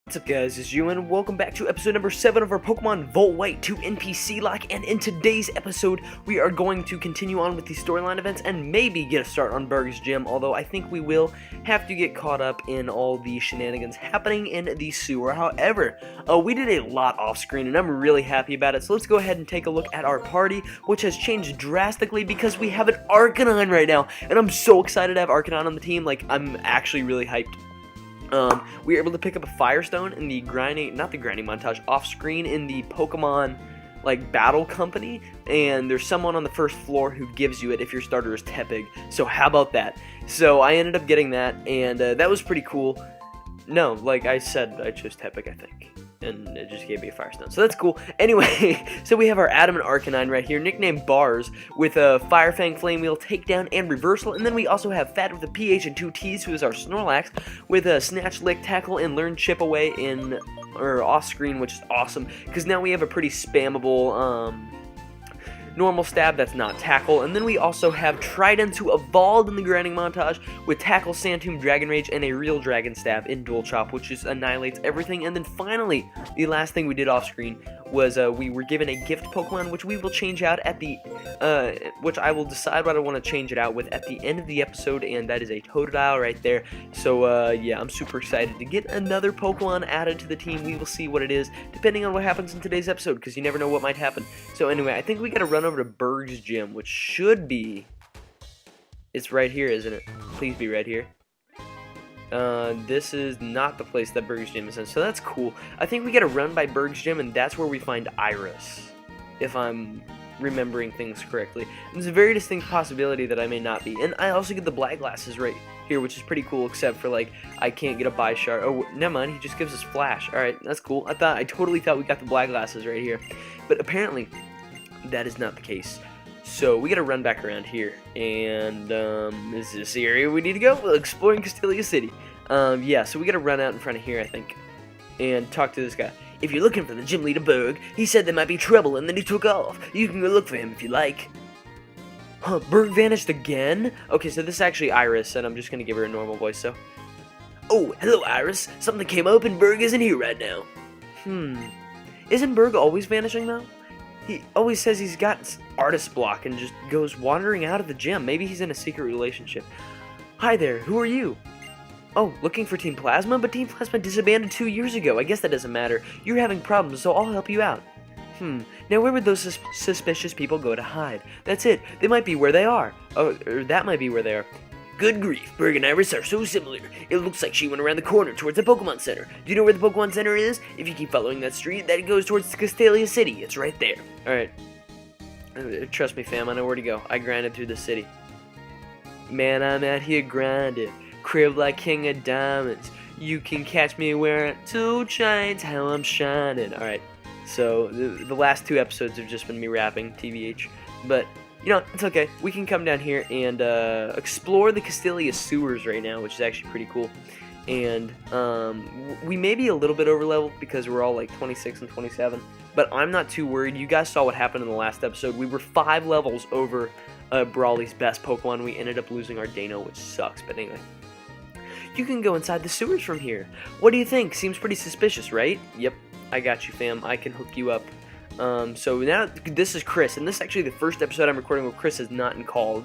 What's up guys, it's you and welcome back to episode number 7 of our Pokemon Volt White 2 NPCLocke, and in today's episode we are going to continue on with the storyline events and maybe get a start on Berg's Gym, although I think we will have to get caught up in all the shenanigans happening in the sewer. However, we did a lot off screen and I'm really happy about it, so let's go ahead and take a look at our party, which has changed drastically because we have an Arcanine right now, and I'm so excited to have Arcanine on the team. Like, I'm actually really hyped. We were able to pick up a Firestone in the grinding, not the grinding montage, off screen in the Pokemon, like, battle company, and there's someone on the first floor who gives you it if your starter is Tepig, so how about that? So I ended up getting that, and that was pretty cool. No, like I said, I chose Tepig, I think, and it just gave me a Firestone, so that's cool. Anyway, so we have our Adamant Arcanine right here, nicknamed Bars, with a Fire Fang, Flame Wheel, Takedown, and Reversal, and then we also have Fat with a PH and 2 T's, who is our Snorlax, with a Snatch, Lick, Tackle, and Learn Chip Away in, or off screen, which is awesome, because now we have a pretty spammable, normal stab that's not tackle, and then we also have Trident, who evolved in the grinding montage with Tackle, Sand Tomb, Dragon Rage, and a real Dragon Stab in Dual Chop, which just annihilates everything. And then finally, the last thing we did off screen was we were given a gift Pokemon, which we will change out at the, which I will decide what I want to change it out with at the end of the episode, and that is a Totodile right there. So yeah, I'm super excited to get another Pokemon added to the team. We will see what it is, depending on what happens in today's episode, because you never know what might happen. So anyway, I think we gotta run over to Berg's Gym, which should be, it's right here, isn't it? Please be right here. This is not the place that Berg's Gym is in, so that's cool. I think we gotta run by Berg's Gym, and that's where we find Iris, if I'm remembering things correctly. There's a very distinct possibility that I may not be, and I also get the black glasses right here, which is pretty cool, except for, like, I can't get a Bishard. Oh, never mind, he just gives us Flash. Alright, that's cool. I totally thought we got the black glasses right here, but apparently that is not the case. So we gotta run back around here, and is this the area we need to go? Well, exploring Castelia City. Yeah, so we gotta run out in front of here, I think, and talk to this guy. If you're looking for the gym leader Berg, he said there might be trouble and then he took off. You can go look for him if you like. Huh, Berg vanished again? Okay, so this is actually Iris, and I'm just gonna give her a normal voice, so. Oh, hello Iris. Something came up and Berg isn't here right now. Isn't Berg always vanishing though? He always says he's got artist block and just goes wandering out of the gym. Maybe he's in a secret relationship. Hi there, who are you? Oh, looking for Team Plasma? But Team Plasma disbanded 2 years ago. I guess that doesn't matter. You're having problems, so I'll help you out. Now where would those suspicious people go to hide? That's it. They might be where they are. Oh, or that might be where they are. Good grief, Berg and Iris are so similar. It looks like she went around the corner towards the Pokemon Center. Do you know where the Pokemon Center is? If you keep following that street, that goes towards Castelia City. It's right there. Alright. Trust me, fam, I know where to go. I grinded through the city. Man, I'm out here grinding. Crib like King of Diamonds. You can catch me wearing 2 chains, how I'm shining. Alright, so the last 2 episodes have just been me rapping, TBH. But you know, it's okay. We can come down here and explore the Castelia sewers right now, which is actually pretty cool. And we may be a little bit overleveled because we're all like 26 and 27, but I'm not too worried. You guys saw what happened in the last episode. We were 5 levels over Brawly's best Pokemon. We ended up losing our Dano, which sucks, but anyway. You can go inside the sewers from here. What do you think? Seems pretty suspicious, right? Yep, I got you, fam. I can hook you up. So now, this is Chris, and this is actually the first episode I'm recording where Chris is not in call,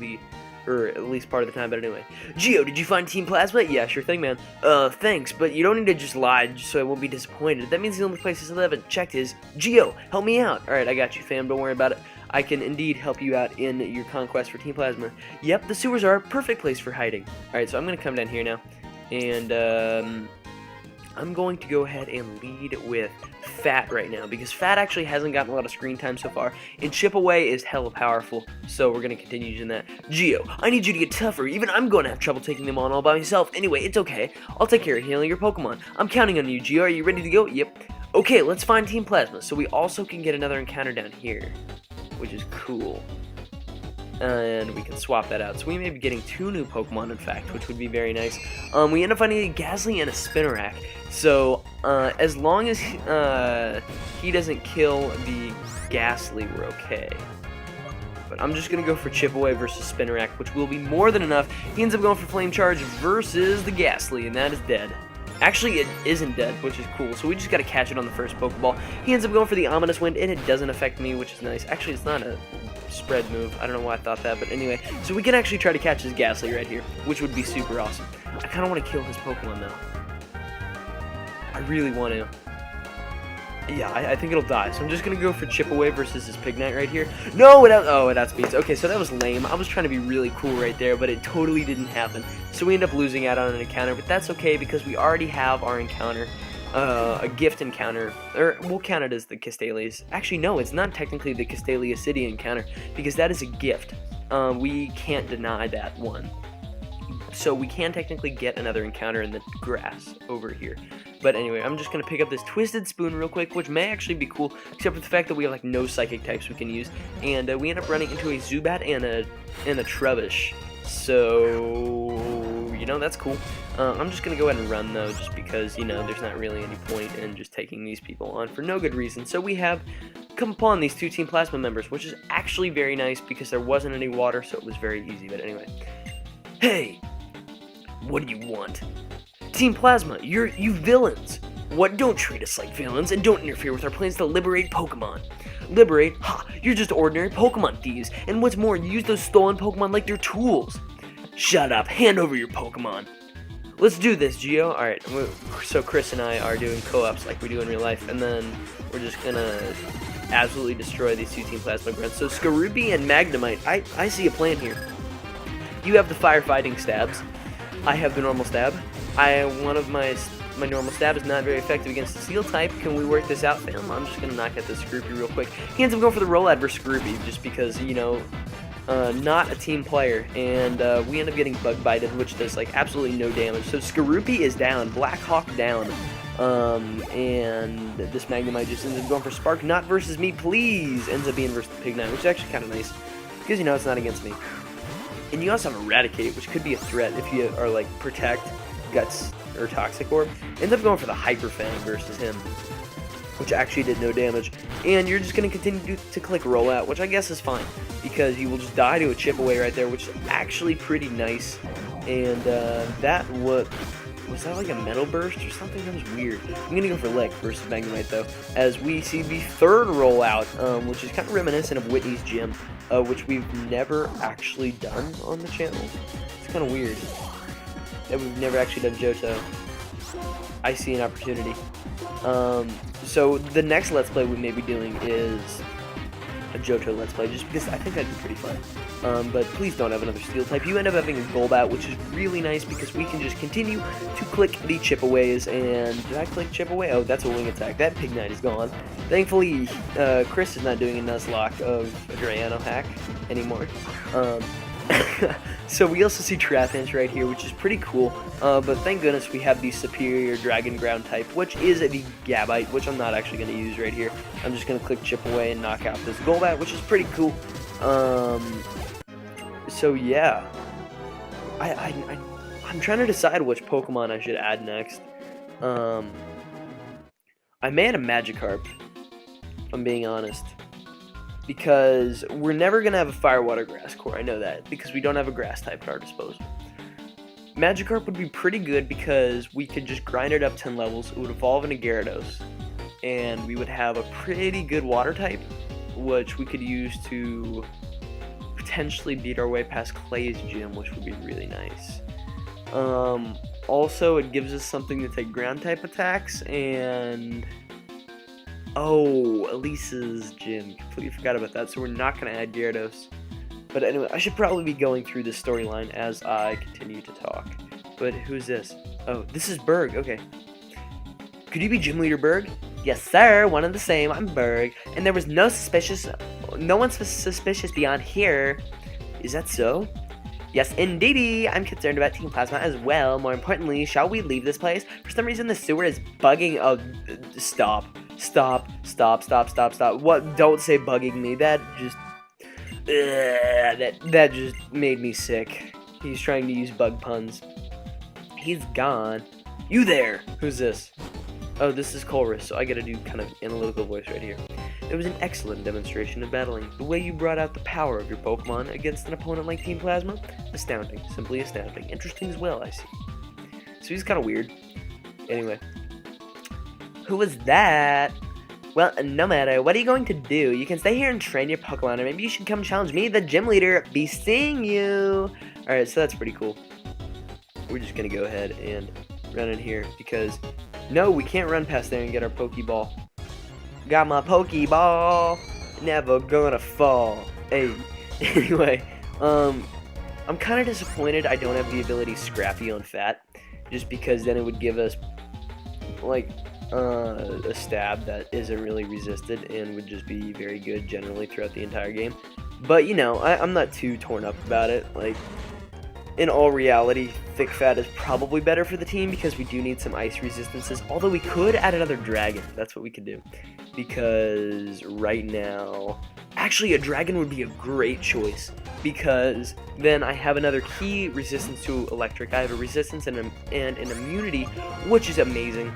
or at least part of the time, but anyway. Geo, did you find Team Plasma? Yeah, sure thing, man. Thanks, but you don't need to just lie so I won't be disappointed. That means the only place I haven't checked is Geo, help me out. Alright, I got you, fam, don't worry about it. I can indeed help you out in your conquest for Team Plasma. Yep, the sewers are a perfect place for hiding. Alright, so I'm gonna come down here now, and, I'm going to go ahead and lead with Fat right now, because Fat actually hasn't gotten a lot of screen time so far, and Chip Away is hella powerful, so we're going to continue using that. Geo, I need you to get tougher. Even I'm going to have trouble taking them on all by myself. Anyway, it's okay. I'll take care of healing your Pokemon. I'm counting on you, Geo. Are you ready to go? Yep. Okay, let's find Team Plasma, so we also can get another encounter down here, which is cool. And we can swap that out. So we may be getting 2 new Pokemon, in fact, which would be very nice. We end up finding a Ghastly and a Spinarak. So, as long as he doesn't kill the Ghastly, we're okay. But I'm just going to go for Chip Away versus Spinarak, which will be more than enough. He ends up going for Flame Charge versus the Ghastly, and that is dead. Actually, it isn't dead, which is cool, so we just gotta catch it on the first Pokeball. He ends up going for the Ominous Wind, and it doesn't affect me, which is nice. Actually, it's not a spread move. I don't know why I thought that, but anyway. So we can actually try to catch his Ghastly right here, which would be super awesome. I kind of want to kill his Pokemon, though. I really want to. Yeah, I think it'll die, so I'm just gonna go for Chip Away versus his Pignite right here. No, it outspeeds. Okay, so that was lame. I was trying to be really cool right there, but it totally didn't happen. So we end up losing out on an encounter, but that's okay because we already have our encounter, a gift encounter, or we'll count it as the Castalia's. Actually, no, it's not technically the Castalia City encounter because that is a gift. We can't deny that one. So we can technically get another encounter in the grass over here. But anyway, I'm just going to pick up this Twisted Spoon real quick, which may actually be cool, except for the fact that we have like no psychic types we can use. And we end up running into a Zubat and a Trubbish. So, you know, that's cool. I'm just going to go ahead and run though, just because, you know, there's not really any point in just taking these people on for no good reason. So we have come upon these two Team Plasma members, which is actually very nice because there wasn't any water, so it was very easy. But anyway, hey! What do you want? Team Plasma, you villains! What? Don't treat us like villains, and don't interfere with our plans to liberate Pokemon. Liberate? Ha! You're just ordinary Pokemon thieves, and what's more, you use those stolen Pokemon like they're tools. Shut up, hand over your Pokemon. Let's do this, Geo. Alright, so Chris and I are doing co-ops like we do in real life, and then we're just gonna absolutely destroy these two Team Plasma grunts. So Skorupi and Magnemite, I see a plan here. You have the firefighting stabs. I have the normal stab. One of my normal stab is not very effective against the steel type. Can we work this out, fam? I'm just gonna knock out this Skorupi real quick. He ends up going for the Roll-Out versus Skorupi just because, you know, not a team player, and we end up getting Bug Bited, which does like absolutely no damage. So Skorupi is down, Black Hawk down, and this Magnemite just ends up going for Spark. Not versus me, please. Ends up being versus the Pignite, which is actually kind of nice because, you know, it's not against me. And you also have Eradicate, which could be a threat if you are like Protect, Guts, or Toxic Orb. Ends up going for the Hyper Fang versus him, which actually did no damage. And you're just going to continue to click Rollout, which I guess is fine, because you will just die to a Chip Away right there, which is actually pretty nice. And that was that like a Metal Burst or something? That was weird. I'm going to go for Lick versus Magnemite, though, as we see the third Rollout, which is kind of reminiscent of Whitney's Gym, which we've never actually done on the channel. It's kind of weird that we've never actually done Johto. I see an opportunity. So the next Let's Play we may be doing is a Johto Let's Play, just because I think that'd be pretty fun. But please don't have another Steel type. You end up having a Golbat, which is really nice because we can just continue to click the Chip Aways. And did I click Chip Away? Oh, that's a Wing Attack. That Pignite is gone. Thankfully, Chris is not doing a Nuzlocke of a Drayano hack anymore. So we also see Trapinch right here, which is pretty cool, but thank goodness we have the superior Dragon Ground type, which is the Gabite, which I'm not actually going to use right here. I'm just going to click Chip Away and knock out this Golbat, which is pretty cool. So yeah, I'm trying to decide which Pokemon I should add next. I may add a Magikarp, if I'm being honest. Because we're never going to have a Fire, Water, Grass core, I know that, because we don't have a Grass type at our disposal. Magikarp would be pretty good because we could just grind it up 10 levels, it would evolve into Gyarados, and we would have a pretty good Water type, which we could use to potentially beat our way past Clay's gym, which would be really nice. Also, it gives us something to take Ground type attacks, and... oh, Elise's gym. Completely forgot about that, so we're not going to add Gyarados. But anyway, I should probably be going through this storyline as I continue to talk. But who's this? Oh, this is Berg. Okay. Could you be Gym Leader Berg? Yes, sir. One and the same. I'm Berg. And there was no one suspicious beyond here. Is that so? Yes, indeedy. I'm concerned about Team Plasma as well. More importantly, shall we leave this place? For some reason, the sewer is bugging. Oh, stop. Stop. What? Don't say bugging me. That just... that just made me sick. He's trying to use bug puns. He's gone. You there! Who's this? Oh, this is Colress, so I gotta do kind of analytical voice right here. It was an excellent demonstration of battling. The way you brought out the power of your Pokemon against an opponent like Team Plasma? Astounding. Simply astounding. Interesting as well, I see. So he's kind of weird. Anyway, who was that? Well, no matter. What are you going to do? You can stay here and train your Pokemon, or maybe you should come challenge me, the gym leader. Be seeing you. Alright, so that's pretty cool. We're just going to go ahead and run in here because, no, we can't run past there and get our Pokeball. Got my Pokeball. Never gonna fall. Hey. Anyway, I'm kind of disappointed I don't have the ability Scrappy on Fat, just because then it would give us, like, a stab that isn't really resisted and would just be very good generally throughout the entire game. But, you know, I'm not too torn up about it. Like, in all reality, Thick Fat is probably better for the team because we do need some ice resistances, although we could add another dragon. That's what we could do, because right now, actually a dragon would be a great choice, because then I have another key resistance to electric. I have a resistance and an immunity, which is amazing.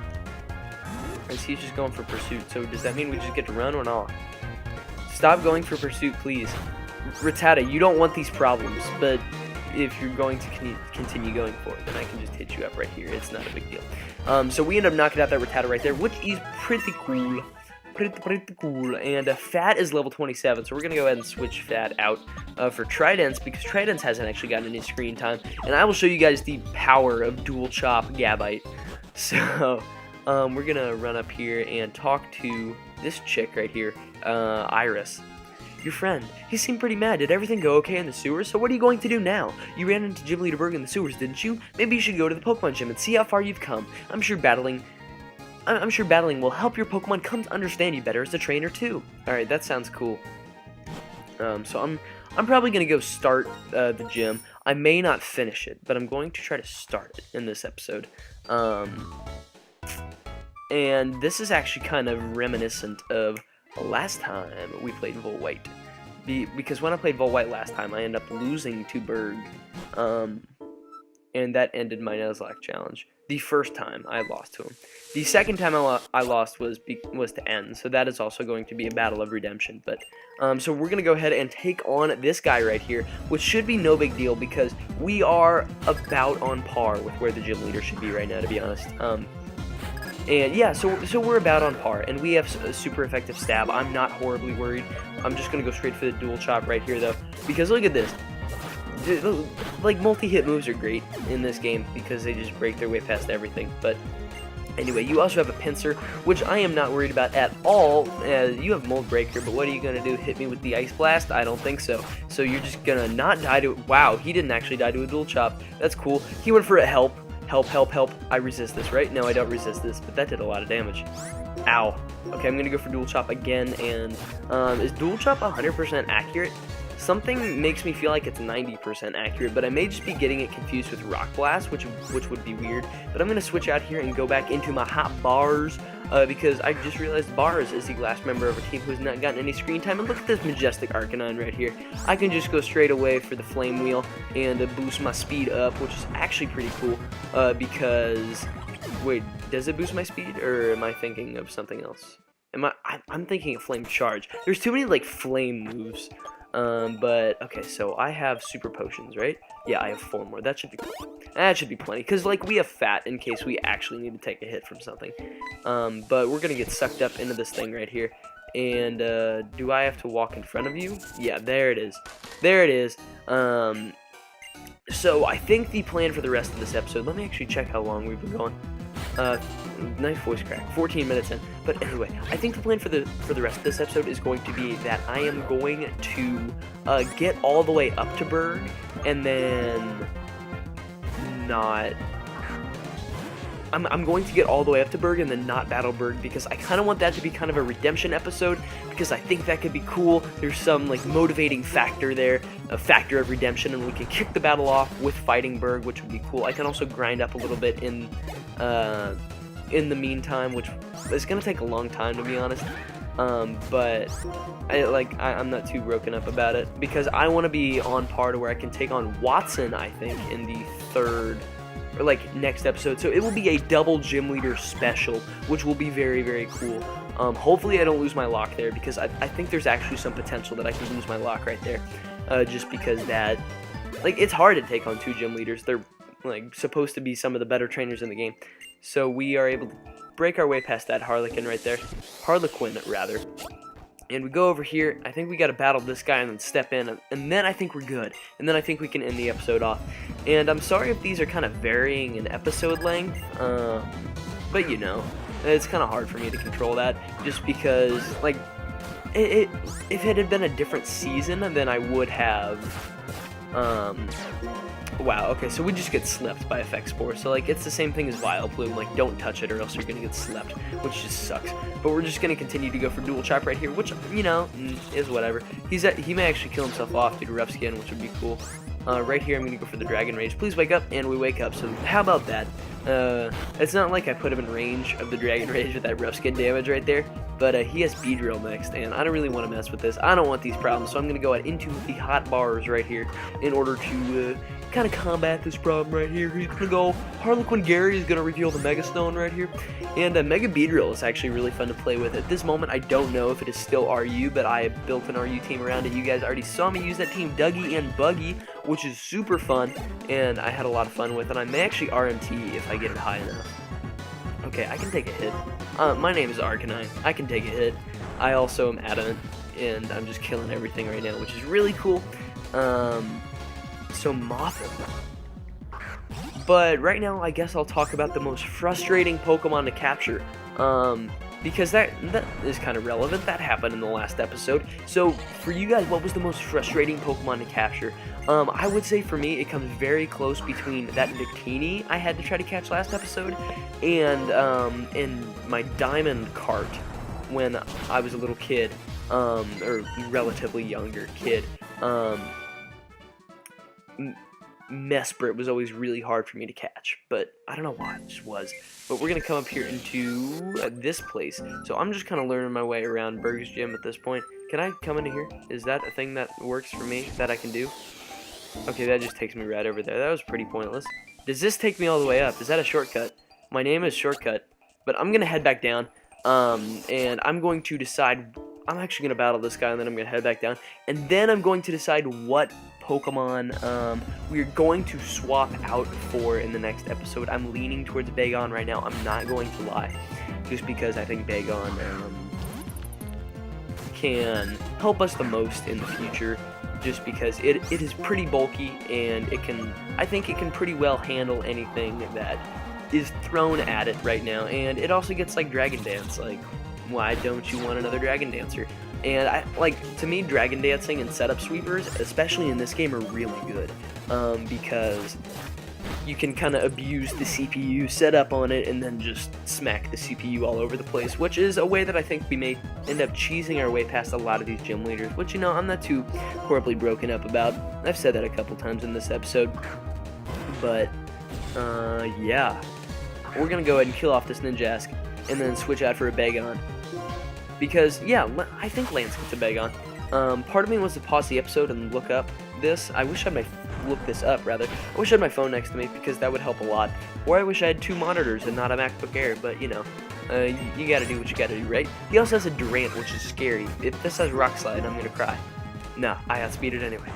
And he's just going for pursuit, so does that mean we just get to run or not? Stop going for pursuit, please. Rattata, you don't want these problems, but if you're going to continue going for it, then I can just hit you up right here. It's not a big deal. So we end up knocking out that Rattata right there, which is pretty cool. Pretty cool. And Fat is level 27, so we're going to go ahead and switch Fat out for Tridents, because Tridents hasn't actually gotten any screen time. And I will show you guys the power of Dual Chop Gabite. So we're going to run up here and talk to this chick right here, Iris. Your friend. He seemed pretty mad. Did everything go okay in the sewers? So what are you going to do now? You ran into Gym Leader Berg in the sewers, didn't you? Maybe you should go to the Pokemon gym and see how far you've come. I'm sure battling will help your Pokemon come to understand you better as a trainer too. Alright, that sounds cool. So I'm probably gonna go start the gym. I may not finish it, but I'm going to try to start it in this episode. And this is actually kind of reminiscent of last time we played Volt White, because when I played Volt White last time, I ended up losing to Berg, and that ended my Nuzlocke challenge. The first time I lost to him. The second time I lost was to end, so that is also going to be a battle of redemption. But so we're gonna go ahead and take on this guy right here, which should be no big deal because we are about on par with where the gym leader should be right now, to be honest. And yeah, so we're about on par, and we have a super effective stab. I'm not horribly worried. I'm just gonna go straight for the dual chop right here, though, because look at this. Like, multi-hit moves are great in this game because they just break their way past everything. But anyway, you also have a pincer, which I am not worried about at all. You have Mold Breaker, but what are you gonna do? Hit me with the Ice Blast? I don't think so. So you're just gonna not die to it. Wow, he didn't actually die to a dual chop. That's cool. He went for a help. Help. I resist this, right? No, I don't resist this, but that did a lot of damage. Ow. Okay, I'm gonna go for dual chop again, and is dual chop 100% accurate? Something makes me feel like it's 90% accurate, but I may just be getting it confused with Rock Blast, which would be weird. But I'm gonna switch out here and go back into my hot bars, because I just realized Bars is the last member of our team who has not gotten any screen time. And look at this majestic Arcanine right here. I can just go straight away for the Flame Wheel and boost my speed up, which is actually pretty cool, because, wait, does it boost my speed, or am I thinking of something else? I'm thinking of Flame Charge. There's too many, like, flame moves. But, okay, so I have super potions, right? Yeah, I have 4 more. That should be cool. That should be plenty, because, like, we have Fat in case we actually need to take a hit from something. But we're gonna get sucked up into this thing right here. And, do I have to walk in front of you? Yeah, there it is. There it is. So I think the plan for the rest of this episode, let me actually check how long we've been going. Nice voice crack, 14 minutes in. But anyway, I think the plan for the rest of this episode is going to be that I am going to get all the way up to Berg, and then not... I'm going to get all the way up to Berg and then not battle Berg, because I kind of want that to be kind of a redemption episode, because I think that could be cool. There's some, like, motivating factor there, a factor of redemption, and we can kick the battle off with fighting Berg, which would be cool. I can also grind up a little bit in the meantime, which is going to take a long time, to be honest. But I'm not too broken up about it, because I want to be on par to where I can take on Watson, I think, in the third, or like next episode. So it will be a double gym leader special, which will be very, very cool. Hopefully I don't lose my lock there, because I think there's actually some potential that I can lose my lock right there, just because that, like, it's hard to take on 2 gym leaders. They're like supposed to be some of the better trainers in the game. So we are able to break our way past that Harlequin right there. Harlequin, rather. And we go over here. I think we got to battle this guy and then step in. And then I think we're good. And then I think we can end the episode off. And I'm sorry if these are kind of varying in episode length. But, you know, it's kind of hard for me to control that. Just because, like, if it had been a different season, then I would have... Wow, okay, so we just get slept by Effect Spore. So, like, it's the same thing as Vileplume. Like, don't touch it or else you're gonna get slept, which just sucks. But we're just gonna continue to go for Dual Chop right here, which, you know, is whatever. He may actually kill himself off due to Rough Skin, which would be cool. Right here, I'm gonna go for the Dragon Rage. Please wake up, and we wake up. So, how about that? It's not like I put him in range of the Dragon Rage with that Rough Skin damage right there. But he has Beedrill next, and I don't really want to mess with this. I don't want these problems, so I'm going to go out into the hot bars right here in order to kind of combat this problem right here. He's going to go Harlequin Gary is going to reveal the Mega Stone right here. And Mega Beedrill is actually really fun to play with. At this moment, I don't know if it is still RU, but I have built an RU team around it. You guys already saw me use that team, Dougie and Buggy, which is super fun, and I had a lot of fun with it. I may actually RMT if I get it high enough. Okay, I can take a hit. My name is Arcanine. I can take a hit. I also am adamant, and I'm just killing everything right now, which is really cool. So Mothim. But right now, I guess I'll talk about the most frustrating Pokemon to capture. Because that is kind of relevant. That happened in the last episode. So for you guys, what was the most frustrating Pokemon to capture? I would say for me, it comes very close between that Victini I had to try to catch last episode and in my Diamond cart when I was a little kid, or relatively younger kid. Mesprit was always really hard for me to catch, but I don't know why, it just was. But we're going to come up here into this place, so I'm just kind of learning my way around Burg's Gym at this point. Can I come into here? Is that a thing that works for me, that I can do? Okay, that just takes me right over there. That was pretty pointless. Does this take me all the way up? Is that a shortcut? My name is Shortcut, but I'm going to head back down, and I'm going to decide... I'm actually going to battle this guy, and then I'm going to head back down, and then I'm going to decide what Pokemon we're going to swap out for in the next episode. I'm leaning towards Bagon right now. I'm not going to lie, just because I think Bagon can help us the most in the future, just because it is pretty bulky, and I think it can pretty well handle anything that is thrown at it right now, and it also gets like Dragon Dance. Like, why don't you want another Dragon Dancer? And to me, Dragon Dancing and Setup Sweepers, especially in this game, are really good, because you can kind of abuse the CPU, set up on it, and then just smack the CPU all over the place, which is a way that I think we may end up cheesing our way past a lot of these gym leaders, which, you know, I'm not too horribly broken up about. I've said that a couple times in this episode, but, yeah. We're going to go ahead and kill off this Ninjask, and then switch out for a Bagon. Because, yeah, I think Lance gets a Bagon. Part of me wants to pause the episode and look up this. I wish I had look this up, rather. I wish I had my phone next to me, because that would help a lot. Or I wish I had 2 monitors and not a MacBook Air, but, you know, you gotta do what you gotta do, right? He also has a Durant, which is scary. If this has Rock Slide, I'm gonna cry. Nah, I outspeed it anyway.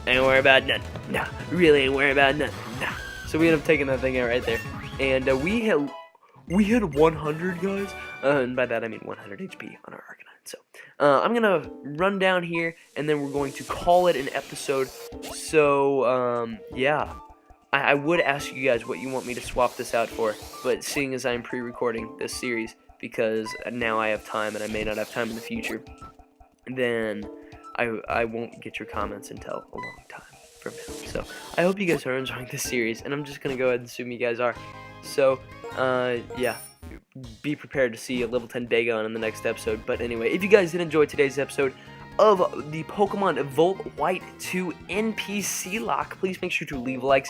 Ain't worry about nothing. Nah, really ain't worry about nothing. Nah. So we end up taking that thing out right there. And we hit 100, guys, and by that I mean 100 HP on our Arcanine. So, I'm gonna run down here, and then we're going to call it an episode. So, yeah, I would ask you guys what you want me to swap this out for, but seeing as I'm pre-recording this series, because now I have time, and I may not have time in the future, then I won't get your comments until a long time from now. So, I hope you guys are enjoying this series, and I'm just gonna go ahead and assume you guys are. So, yeah, be prepared to see a level 10 Bagon in the next episode. But anyway, if you guys did enjoy today's episode of the Pokemon Volt White 2 NPCLocke, please make sure to leave likes.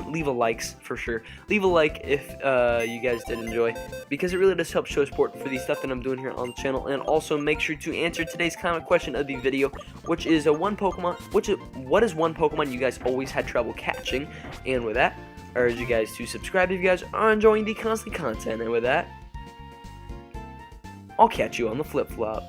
Leave a likes for sure. Leave a like if you guys did enjoy, because it really does help show support for the stuff that I'm doing here on the channel. And also make sure to answer today's comment question of the video, which is what is one Pokemon you guys always had trouble catching? And with that, I urge you guys to subscribe if you guys are enjoying the constant content. And with that, I'll catch you on the flip-flop.